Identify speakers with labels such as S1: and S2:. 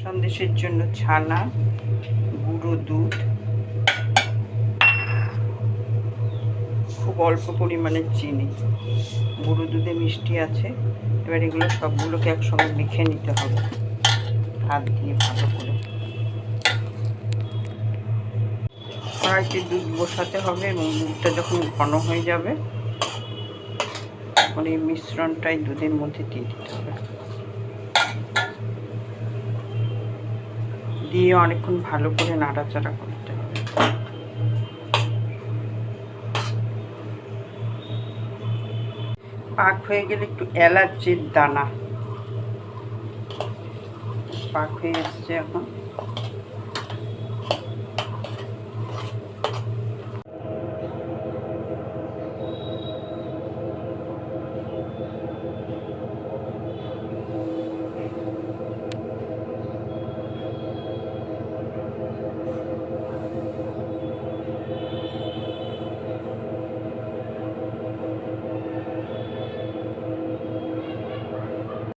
S1: সন্দেশের জন্য ছানা, গুঁড়ো দুধ, খুব অল্প পরিমাণে চিনি, গুঁড়ো দুধে মিষ্টি আছে। এবার এগুলো সবগুলোকে একসঙ্গে মেখে নিতে হবে হাত দিয়ে ভালো করে। কড়াইতে দুধ বসাতে হবে এবং দুধটা যখন ঘন হয়ে যাবে তখন এই মিশ্রণটাই দুধের মধ্যে দিয়ে দিতে হবে। দিয়ে অনেকক্ষণ ভালো করে নাড়াচাড়া করতে হবে। পাক হয়ে গেলে একটু এলাচের দানা, পাক হয়ে এসছে এখন,